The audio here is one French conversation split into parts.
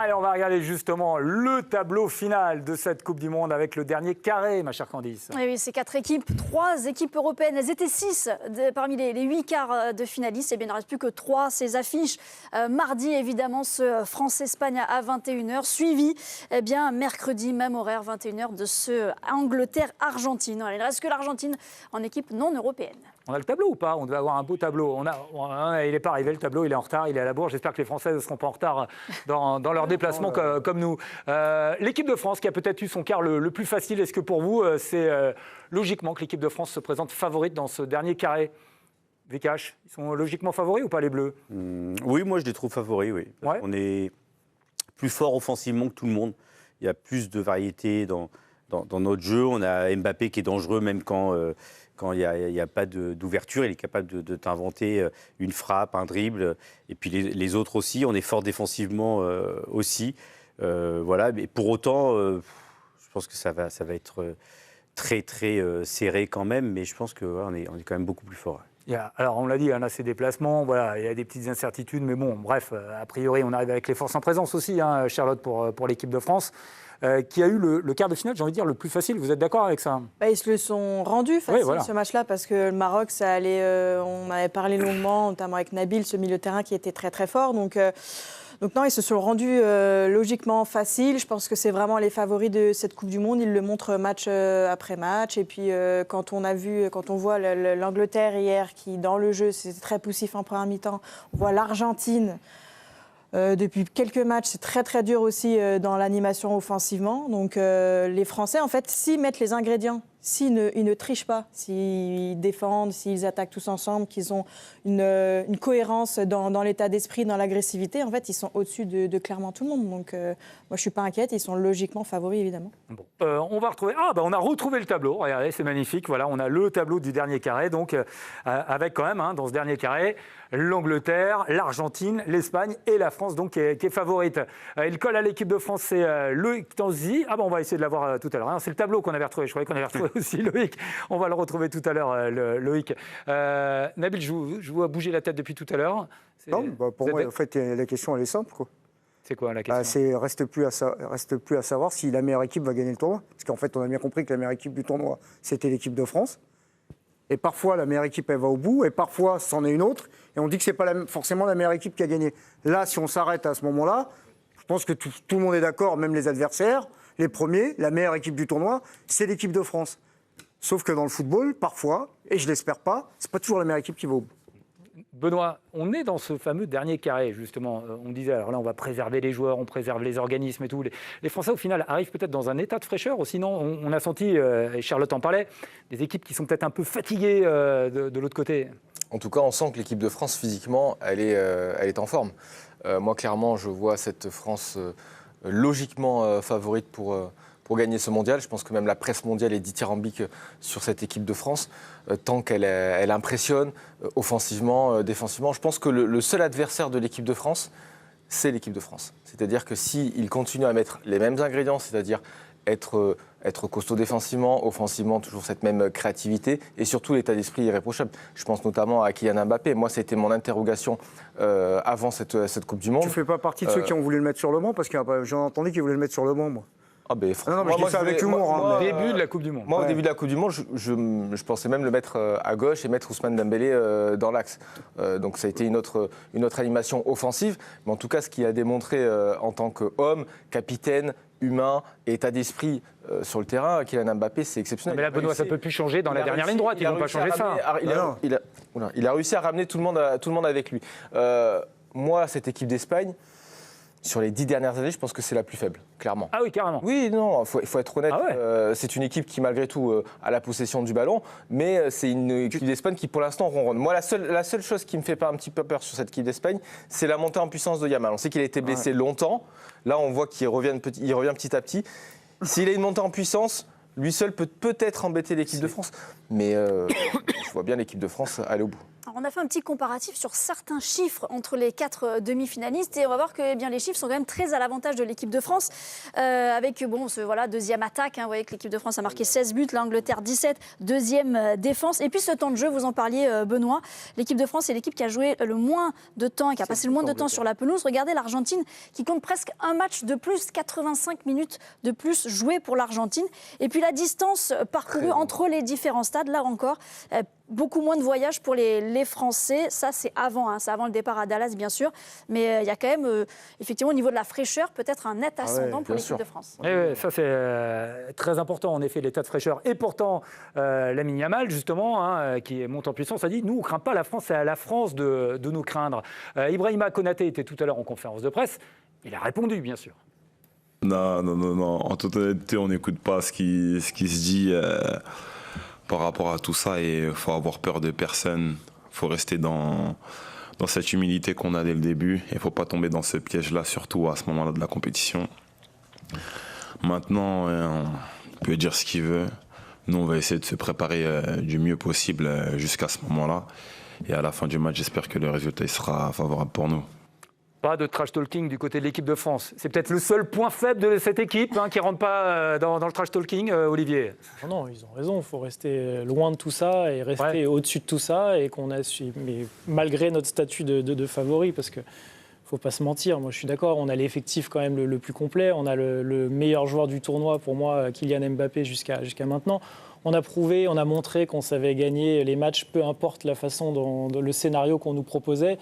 Allez, on va regarder justement le tableau final de cette Coupe du Monde avec le dernier carré, ma chère Candice. Oui, c'est 4 équipes, 3 équipes européennes. Elles étaient 6 parmi les 8 quarts de finalistes. Et bien, il ne reste plus que 3. Ces affiches, mardi, évidemment, ce France-Espagne à 21h, suivi, mercredi, même horaire, 21h, de ce Angleterre-Argentine. Il ne reste que l'Argentine en équipe non européenne. On a le tableau ou pas? On devait avoir un beau tableau. Il n'est pas arrivé, le tableau, il est en retard, il est à la bourre. J'espère que les Français ne seront pas en retard dans leur déplacement comme nous. L'équipe de France qui a peut-être eu son quart le plus facile, est-ce que pour vous, c'est logiquement que l'équipe de France se présente favorite dans ce dernier carré? Vikash, ils sont logiquement favoris ou pas, les Bleus? Oui, moi je les trouve favoris, oui. Ouais. On est plus fort offensivement que tout le monde. Il y a plus de variété dans notre jeu. On a Mbappé qui est dangereux même quand il n'y a pas d'ouverture. Il est capable de t'inventer une frappe, un dribble. Et puis les autres aussi. On est fort défensivement aussi. Voilà. Mais pour autant, je pense que ça va être très, très serré quand même. Mais je pense qu'on est quand même beaucoup plus fort. Alors, on l'a dit, on a ces déplacements, voilà, il y a des petites incertitudes, mais bon, bref, a priori, on arrive avec les forces en présence aussi, Charlotte, pour l'équipe de France, qui a eu le quart de finale, j'ai envie de dire, le plus facile. Vous êtes d'accord avec ça? Ils se le sont rendus facile, oui, voilà, ce match-là, parce que le Maroc, ça allait, on avait parlé longuement, notamment avec Nabil, ce milieu de terrain qui était très, très fort. Donc non, ils se sont rendus logiquement faciles. Je pense que c'est vraiment les favoris de cette Coupe du Monde. Ils le montrent match après match. Et puis quand on voit l'Angleterre hier, qui dans le jeu, c'était très poussif en première mi-temps. On voit l'Argentine. Depuis quelques matchs, c'est très très dur aussi dans l'animation offensivement. Donc les Français, en fait, s'ils mettent les ingrédients, s'ils ne trichent pas, s'ils défendent, s'ils attaquent tous ensemble, qu'ils ont une cohérence dans l'état d'esprit, dans l'agressivité, en fait, ils sont au-dessus de clairement tout le monde. Donc moi, je ne suis pas inquiète, ils sont logiquement favoris, évidemment. Bon, on va retrouver... on a retrouvé le tableau, regardez, c'est magnifique. Voilà, on a le tableau du dernier carré, donc avec quand même, dans ce dernier carré, l'Angleterre, l'Argentine, l'Espagne et la France, donc, qui est favorite. Il colle à l'équipe de France, c'est Loïc Tanzi. On va essayer de l'avoir tout à l'heure. C'est le tableau qu'on avait retrouvé. Je croyais qu'on avait retrouvé aussi Loïc. On va le retrouver tout à l'heure, Loïc. Nabil, je vous vois bouger la tête depuis tout à l'heure. Non, pour moi, en fait, la question, elle est simple, quoi. C'est quoi la question? Reste plus à savoir si la meilleure équipe va gagner le tournoi. Parce qu'en fait, on a bien compris que la meilleure équipe du tournoi, c'était l'équipe de France. Et parfois, la meilleure équipe, elle va au bout. Et parfois, c'en est une autre. Et on dit que ce n'est pas forcément la meilleure équipe qui a gagné. Là, si on s'arrête à ce moment-là, je pense que tout le monde est d'accord, même les adversaires, les premiers, la meilleure équipe du tournoi, c'est l'équipe de France. Sauf que dans le football, parfois, et je ne l'espère pas, ce n'est pas toujours la meilleure équipe qui va au bout. Benoît, on est dans ce fameux dernier carré, justement. On disait, alors là, on va préserver les joueurs, on préserve les organismes et tout. Les Français, au final, arrivent peut-être dans un état de fraîcheur. Ou sinon, on a senti, et Charlotte en parlait, des équipes qui sont peut-être un peu fatiguées de l'autre côté. En tout cas, on sent que l'équipe de France, physiquement, elle est en forme. Moi, clairement, je vois cette France logiquement favorite pour gagner ce mondial. Je pense que même la presse mondiale est dithyrambique sur cette équipe de France, tant qu'elle impressionne offensivement, défensivement. Je pense que le seul adversaire de l'équipe de France, c'est l'équipe de France. C'est-à-dire que s'ils continuent à mettre les mêmes ingrédients, c'est-à-dire être costaud défensivement, offensivement, toujours cette même créativité et surtout l'état d'esprit irréprochable. Je pense notamment à Kylian Mbappé. Moi, c'était mon interrogation avant cette Coupe du Monde. Tu ne fais pas partie de ceux qui ont voulu le mettre sur le banc, parce que j'en ai entendu qu'ils voulaient le mettre sur le banc, moi. Mais je dis ça avec humour. Au début de la Coupe du Monde. Moi, au début de la Coupe du Monde, je pensais même le mettre à gauche et mettre Ousmane Dembélé dans l'axe. Donc ça a été une autre animation offensive. Mais en tout cas, ce qu'il a démontré en tant qu'homme, capitaine, humain, état d'esprit sur le terrain, Kylian Mbappé, c'est exceptionnel. Mais là, Benoît, ça ne peut plus changer dans la dernière ligne droite. Ils ne vont pas changer ça. Il a réussi à ramener tout le monde avec lui. Moi, cette équipe d'Espagne, sur les 10 dernières années, je pense que c'est la plus faible, clairement. Ah oui, carrément. Oui, non, faut être honnête. C'est une équipe qui, malgré tout, a la possession du ballon, mais c'est une équipe d'Espagne qui, pour l'instant, ronronne. Moi, la seule chose qui me fait pas un petit peu peur sur cette équipe d'Espagne, c'est la montée en puissance de Yamal. On sait qu'il a été blessé longtemps. Là, on voit qu'il revient petit à petit. S'il a une montée en puissance, lui seul peut peut-être embêter l'équipe de France. Mais je vois bien l'équipe de France aller au bout. Alors, on a fait un petit comparatif sur certains chiffres entre les 4 demi-finalistes et on va voir que les chiffres sont quand même très à l'avantage de l'équipe de France avec ce deuxième attaque. Vous voyez que l'équipe de France a marqué 16 buts, l'Angleterre 17, deuxième défense. Et puis ce temps de jeu, vous en parliez Benoît, l'équipe de France est l'équipe qui a joué le moins de temps et qui a passé le moins de temps sur la pelouse. Regardez l'Argentine qui compte presque un match de plus, 85 minutes de plus jouées pour l'Argentine. Et puis la distance parcourue entre les différents stades, là encore, beaucoup moins de voyages pour les Français. Ça, c'est avant le départ à Dallas, bien sûr. Mais il y a quand même, effectivement, au niveau de la fraîcheur, peut-être un net ascendant pour l'équipe de France. Et ça, c'est très important, en effet, l'état de fraîcheur. Et pourtant, Lamine Yamal, justement, qui monte en puissance, a dit « Nous, on ne craint pas la France, c'est à la France de nous craindre ». Ibrahima Konaté était tout à l'heure en conférence de presse. Il a répondu, bien sûr. Non. En toute honnêteté, on n'écoute pas ce qui se dit par rapport à tout ça et il faut avoir peur de personne. Il faut rester dans cette humilité qu'on a dès le début et il ne faut pas tomber dans ce piège-là, surtout à ce moment-là de la compétition. Maintenant, on peut dire ce qu'il veut. Nous, on va essayer de se préparer du mieux possible jusqu'à ce moment-là. Et à la fin du match, j'espère que le résultat sera favorable pour nous. Pas de trash talking du côté de l'équipe de France. C'est peut-être le seul point faible de cette équipe qui ne rentre pas dans le trash talking, Olivier. Non, ils ont raison. Il faut rester loin de tout ça et rester au-dessus de tout ça. Et mais malgré notre statut de favori, parce que faut pas se mentir. Moi, je suis d'accord. On a l'effectif quand même le plus complet. On a le meilleur joueur du tournoi, pour moi, Kylian Mbappé, jusqu'à maintenant. On a prouvé, on a montré qu'on savait gagner les matchs, peu importe la façon dont le scénario qu'on nous proposait.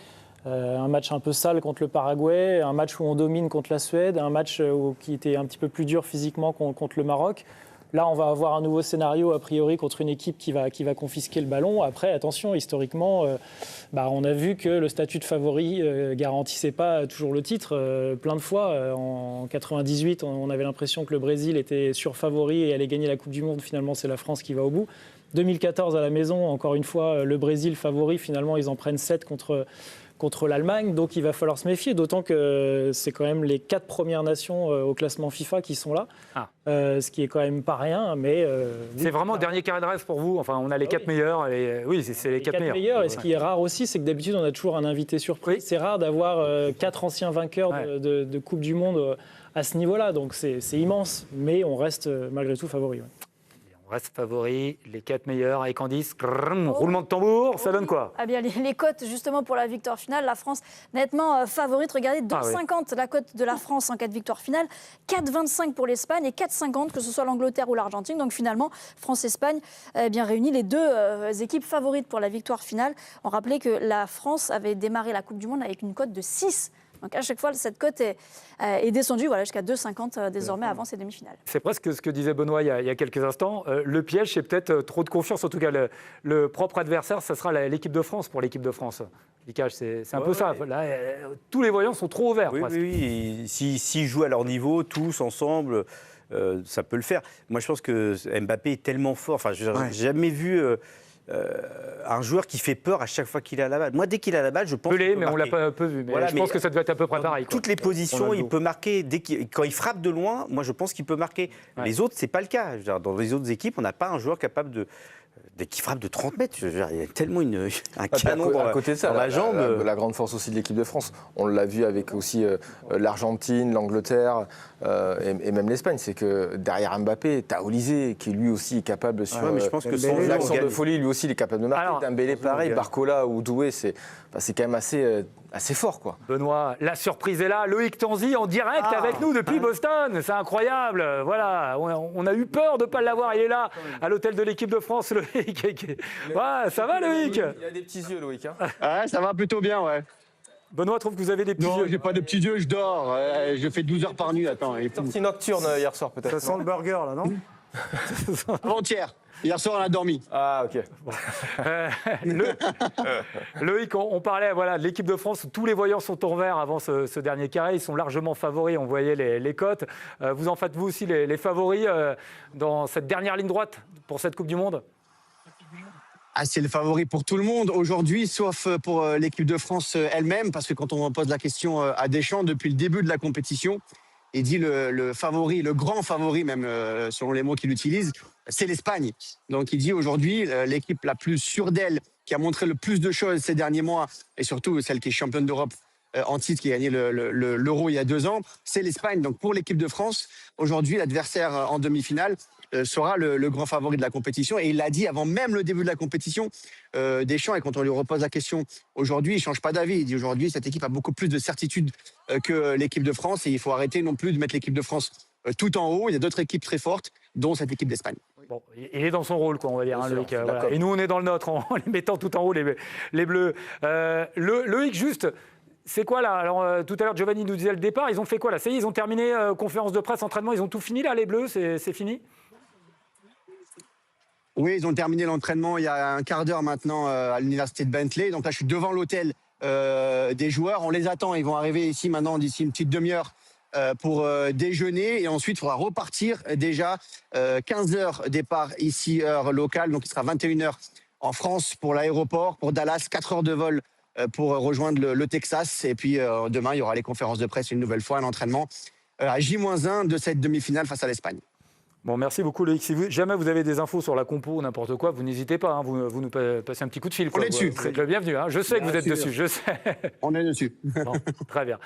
Un match un peu sale contre le Paraguay, un match où on domine contre la Suède, un match qui était un petit peu plus dur physiquement contre le Maroc. Là, on va avoir un nouveau scénario, a priori, contre une équipe qui va confisquer le ballon. Après, attention, historiquement, on a vu que le statut de favori garantissait pas toujours le titre. Plein de fois, en 98, on avait l'impression que le Brésil était surfavori et allait gagner la Coupe du Monde. Finalement, c'est la France qui va au bout. 2014, à la maison, encore une fois, le Brésil favori. Finalement, ils en prennent 7 contre l'Allemagne, donc il va falloir se méfier, d'autant que c'est quand même les 4 premières nations au classement FIFA qui sont là, ce qui est quand même pas rien, mais... c'est vraiment le dernier carré de rêve pour vous. Enfin, on a les 4 meilleurs, et oui, c'est les 4 meilleurs. Et ce qui est rare aussi, c'est que d'habitude, on a toujours un invité surprise. Oui. C'est rare d'avoir 4 anciens vainqueurs de Coupe du Monde à ce niveau-là, donc c'est immense, mais on reste malgré tout favori. On reste favori, les 4 meilleurs avec Candice. Roulement de tambour, ça donne quoi? Ah bien, les cotes justement pour la victoire finale, la France nettement favorite. Regardez, 2,50 la cote de la France en cas de victoire finale, 4,25 pour l'Espagne et 4,50 que ce soit l'Angleterre ou l'Argentine. Donc finalement, France-Espagne bien réunis les deux équipes favorites pour la victoire finale. On rappelait que la France avait démarré la Coupe du Monde avec une cote de 6. Donc à chaque fois, cette cote est descendue jusqu'à 2,50 désormais avant ces demi-finales. C'est presque ce que disait Benoît il y a quelques instants. Le piège, c'est peut-être trop de confiance. En tout cas, le propre adversaire, ça sera l'équipe de France pour l'équipe de France. Vicage, c'est un peu ça. Là, tous les voyants sont trop ouverts. Oui. S'ils jouent à leur niveau, tous ensemble, ça peut le faire. Moi, je pense que Mbappé est tellement fort. Enfin, j'ai jamais vu... un joueur qui fait peur à chaque fois qu'il a la balle. Moi, dès qu'il a la balle, je pense mais on l'a pas un peu vu. Mais je pense que ça devait être à peu près pareil. Toutes les positions, il peut marquer. Quand il frappe de loin, moi, je pense qu'il peut marquer. Les autres, c'est pas le cas. Je veux dire, dans les autres équipes, on n'a pas un joueur capable qui frappe de 30 mètres. Je veux dire, il y a tellement un canon à côté de ça, dans la jambe. La grande force aussi de l'équipe de France, on l'a vu avec aussi l'Argentine, l'Angleterre et même l'Espagne, c'est que derrière Mbappé, t'as Olysée qui lui aussi est capable sur mais je pense que sans l'action de folie, lui aussi il est capable de marquer. Dembélé pareil, Barcola ou Doué, c'est quand même assez fort, quoi. Benoît, la surprise est là. Loïc Tanzi en direct avec nous depuis Boston. C'est incroyable. Voilà, on a eu peur de ne pas l'avoir. Il est là, à l'hôtel de l'équipe de France, Loïc. Ouais, ça va, Loïc? Il a des petits yeux, Loïc. Ouais, ça va plutôt bien, ouais. Benoît trouve que vous avez des petits yeux. Non, j'ai pas de petits yeux, je dors. Je fais 12 heures par nuit. Attends. Sortie nocturne hier soir, peut-être. Ça sent le burger, là, non? Avant-hier. Hier soir, on a dormi. Ah, ok. Loïc, on parlait de l'équipe de France. Tous les voyants sont en vert avant ce dernier carré. Ils sont largement favoris. On voyait les cotes. Vous en faites, vous aussi, les favoris dans cette dernière ligne droite pour cette Coupe du Monde? C'est le favori pour tout le monde aujourd'hui, sauf pour l'équipe de France elle-même, parce que quand on pose la question à Deschamps, depuis le début de la compétition, il dit le favori, le grand favori même, selon les mots qu'il utilise, c'est l'Espagne. Donc il dit aujourd'hui, l'équipe la plus sûre d'elle qui a montré le plus de choses ces derniers mois, et surtout celle qui est championne d'Europe en titre, qui a gagné l'Euro il y a 2 ans, c'est l'Espagne. Donc pour l'équipe de France, aujourd'hui, l'adversaire en demi-finale sera le grand favori de la compétition. Et il l'a dit avant même le début de la compétition, Deschamps, et quand on lui repose la question aujourd'hui, il ne change pas d'avis. Il dit aujourd'hui, cette équipe a beaucoup plus de certitude que l'équipe de France, et il faut arrêter non plus de mettre l'équipe de France tout en haut. Il y a d'autres équipes très fortes, dont cette équipe d'Espagne. Bon, il est dans son rôle, quoi, on va dire, hein, Loïc. Voilà. d'accord. Et nous, on est dans le nôtre, en les mettant tout en haut, les Bleus. Loïc, juste, c'est quoi là? Alors, tout à l'heure, Giovanni nous disait le départ. Ils ont fait quoi là? Ça y est, ils ont terminé conférence de presse, entraînement. Ils ont tout fini là, les Bleus? C'est fini? Oui, ils ont terminé l'entraînement il y a un quart d'heure maintenant à l'université de Bentley. Donc là, je suis devant l'hôtel des joueurs. On les attend. Ils vont arriver ici maintenant d'ici une petite demi-heure pour déjeuner. Et ensuite, il faudra repartir déjà 15h départ ici, heure locale. Donc il sera 21h en France pour l'aéroport. Pour Dallas, 4 heures de vol pour rejoindre le Texas. Et puis demain, il y aura les conférences de presse une nouvelle fois, un entraînement à J-1 de cette demi-finale face à l'Espagne. Bon, merci beaucoup, Loïc. Si jamais vous avez des infos sur la compo ou n'importe quoi, vous n'hésitez pas. Hein, vous nous passez un petit coup de fil. On est dessus. Vous êtes le bienvenu. Hein. Je sais que vous êtes dessus. Je sais. On est dessus. Bon, très bien.